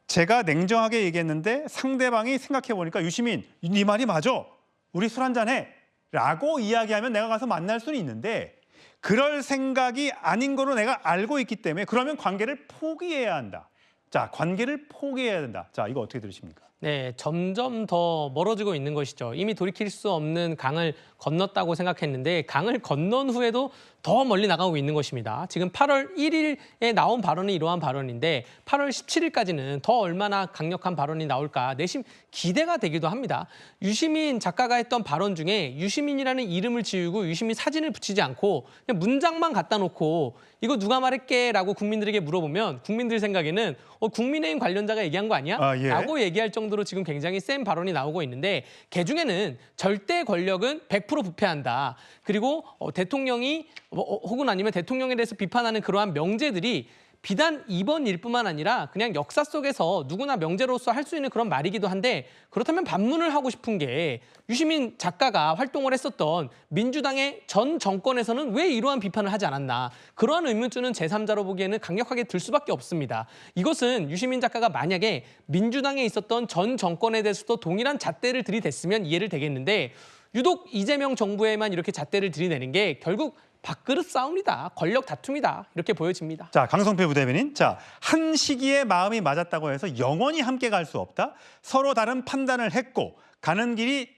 제가 냉정하게 얘기했는데 상대방이 생각해보니까 유시민, 네 말이 맞아. 우리 술 한잔해 라고 이야기하면 내가 가서 만날 수는 있는데 그럴 생각이 아닌 거로 내가 알고 있기 때문에 그러면 관계를 포기해야 한다. 자, 관계를 포기해야 된다. 자, 이거 어떻게 들으십니까?
네, 점점 더 멀어지고 있는 것이죠. 이미 돌이킬 수 없는 강을 건넜다고 생각했는데 강을 건넌 후에도 더 멀리 나가고 있는 것입니다. 지금 8월 1일에 나온 발언이 이러한 발언인데 8월 17일까지는 더 얼마나 강력한 발언이 나올까 내심 기대가 되기도 합니다. 유시민 작가가 했던 발언 중에 유시민이라는 이름을 지우고 유시민 사진을 붙이지 않고 그냥 문장만 갖다 놓고 이거 누가 말했게? 라고 국민들에게 물어보면 국민들 생각에는 국민의힘 관련자가 얘기한 거 아니야?
예.
라고 얘기할 정도로 지금 굉장히 센 발언이 나오고 있는데 그중에는 절대 권력은 100% 부패한다. 그리고 대통령이 혹은 아니면 대통령에 대해서 비판하는 그러한 명제들이 비단 이번 일뿐만 아니라 그냥 역사 속에서 누구나 명제로서 할 수 있는 그런 말이기도 한데 그렇다면 반문을 하고 싶은 게 유시민 작가가 활동을 했었던 민주당의 전 정권에서는 왜 이러한 비판을 하지 않았나. 그러한 의문점은 제3자로 보기에는 강력하게 들 수밖에 없습니다. 이것은 유시민 작가가 만약에 민주당에 있었던 전 정권에 대해서도 동일한 잣대를 들이댔으면 이해를 되겠는데 유독 이재명 정부에만 이렇게 잣대를 들이대는 게 결국 밥그릇 싸움이다. 권력 다툼이다. 이렇게 보여집니다.
자, 강성필 부대변인. 자, 한 시기에 마음이 맞았다고 해서 영원히 함께 갈 수 없다. 서로 다른 판단을 했고 가는 길이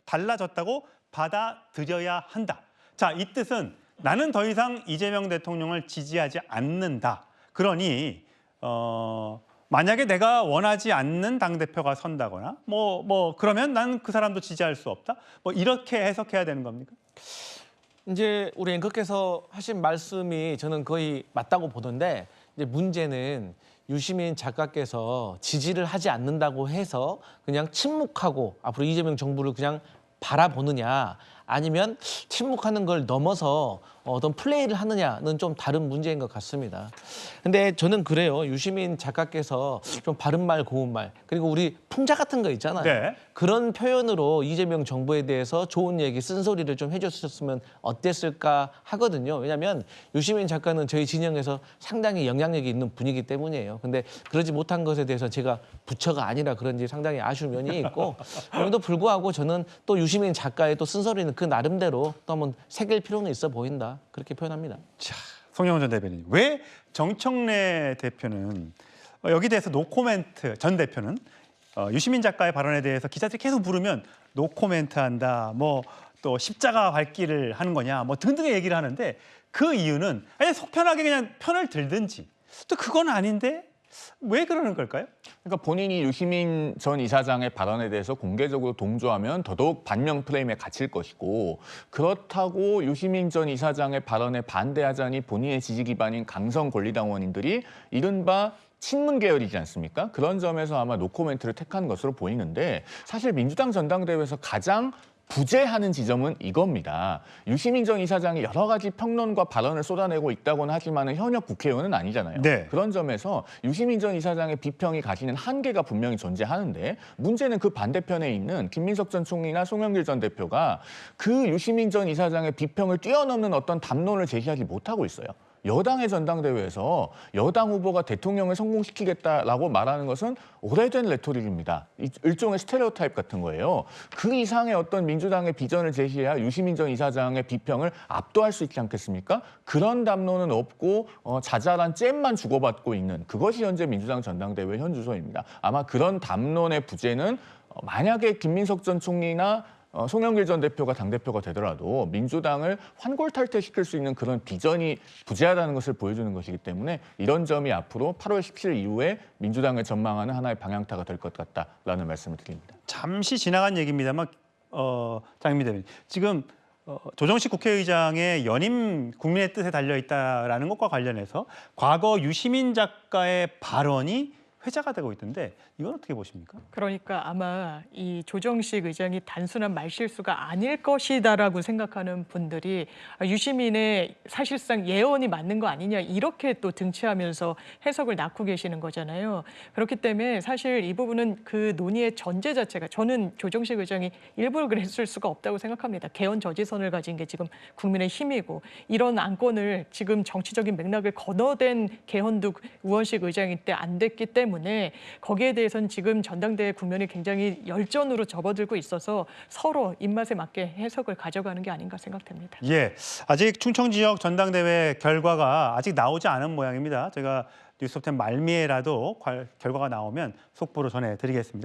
달라졌다고 받아들여야 한다. 자, 이 뜻은 나는 더 이상 이재명 대통령을 지지하지 않는다. 그러니 만약에 내가 원하지 않는 당대표가 선다거나 그러면 나는 그 사람도 지지할 수 없다. 이렇게 해석해야 되는 겁니까?
이제 우리 앵커께서 하신 말씀이 저는 거의 맞다고 보던데 이제 문제는 유시민 작가께서 지지를 하지 않는다고 해서 그냥 침묵하고 앞으로 이재명 정부를 그냥 바라보느냐 아니면 침묵하는 걸 넘어서 어떤 플레이를 하느냐는 좀 다른 문제인 것 같습니다. 근데 저는 그래요. 유시민 작가께서 좀 바른 말, 고운 말, 그리고 우리 풍자 같은 거 있잖아요.
네.
그런 표현으로 이재명 정부에 대해서 좋은 얘기, 쓴소리를 좀 해줬으면 어땠을까 하거든요. 왜냐하면 유시민 작가는 저희 진영에서 상당히 영향력이 있는 분이기 때문이에요. 근데 그러지 못한 것에 대해서 제가 부처가 아니라 그런지 상당히 아쉬운 면이 있고 그럼에도 불구하고 저는 또 유시민 작가의 또 쓴소리는 그 나름대로 또 한번 새길 필요는 있어 보인다. 그렇게 표현합니다.
자, 송영훈 전 대변인, 왜 정청래 대표는 여기 대해서 노코멘트, 전 대표는 유시민 작가의 발언에 대해서 기자들이 계속 물으면 노코멘트 한다, 뭐 또 십자가 밟기를 하는 거냐, 뭐 등등의 얘기를 하는데 그 이유는 그냥 속 편하게 그냥 편을 들든지 또 그건 아닌데 왜 그러는 걸까요?
그러니까 본인이 유시민 전 이사장의 발언에 대해서 공개적으로 동조하면 더더욱 반명 프레임에 갇힐 것이고 그렇다고 유시민 전 이사장의 발언에 반대하자니 본인의 지지 기반인 강성 권리당원인들이 이른바 친문 계열이지 않습니까? 그런 점에서 아마 노코멘트를 택한 것으로 보이는데 사실 민주당 전당대회에서 가장 부재하는 지점은 이겁니다. 유시민 전 이사장이 여러 가지 평론과 발언을 쏟아내고 있다고는 하지만 현역 국회의원은 아니잖아요.
네.
그런 점에서 유시민 전 이사장의 비평이 가지는 한계가 분명히 존재하는데 문제는 그 반대편에 있는 김민석 전 총리나 송영길 전 대표가 그 유시민 전 이사장의 비평을 뛰어넘는 어떤 담론을 제시하지 못하고 있어요. 여당의 전당대회에서 여당 후보가 대통령을 성공시키겠다라고 말하는 것은 오래된 레토릭입니다. 일종의 스테레오타입 같은 거예요. 그 이상의 어떤 민주당의 비전을 제시해야 유시민 전 이사장의 비평을 압도할 수 있지 않겠습니까? 그런 담론은 없고 자잘한 잼만 주고받고 있는 그것이 현재 민주당 전당대회 현 주소입니다. 아마 그런 담론의 부재는 만약에 김민석 전 총리나 송영길 전 대표가 당대표가 되더라도 민주당을 환골탈퇴시킬 수 있는 그런 비전이 부재하다는 것을 보여주는 것이기 때문에 이런 점이 앞으로 8월 17일 이후에 민주당을 전망하는 하나의 방향타가 될 것 같다라는 말씀을 드립니다.
잠시 지나간 얘기입니다만 장민미 대변인, 지금 조정식 국회의장의 연임 국민의 뜻에 달려있다라는 것과 관련해서 과거 유시민 작가의 발언이 회자가 되고 있던데 이건 어떻게 보십니까?
그러니까 아마 이 조정식 의장이 단순한 말실수가 아닐 것이다라고 생각하는 분들이 유시민의 사실상 예언이 맞는 거 아니냐 이렇게 또 등치하면서 해석을 낳고 계시는 거잖아요. 그렇기 때문에 사실 이 부분은 그 논의의 전제 자체가 저는 조정식 의장이 일부러 그랬을 수가 없다고 생각합니다. 개헌 저지선을 가진 게 지금 국민의 힘이고 이런 안건을 지금 정치적인 맥락을 건너댄 개헌도 우원식 의장일 때 안 됐기 때문에 거기에 대해서는 지금 전당대회 국면이 굉장히 열전으로 접어들고 있어서 서로 입맛에 맞게 해석을 가져가는 게 아닌가 생각됩니다.
예, 아직 충청 지역 전당대회 결과가 아직 나오지 않은 모양입니다. 제가 뉴스톱10 말미에라도 결과가 나오면 속보로 전해드리겠습니다.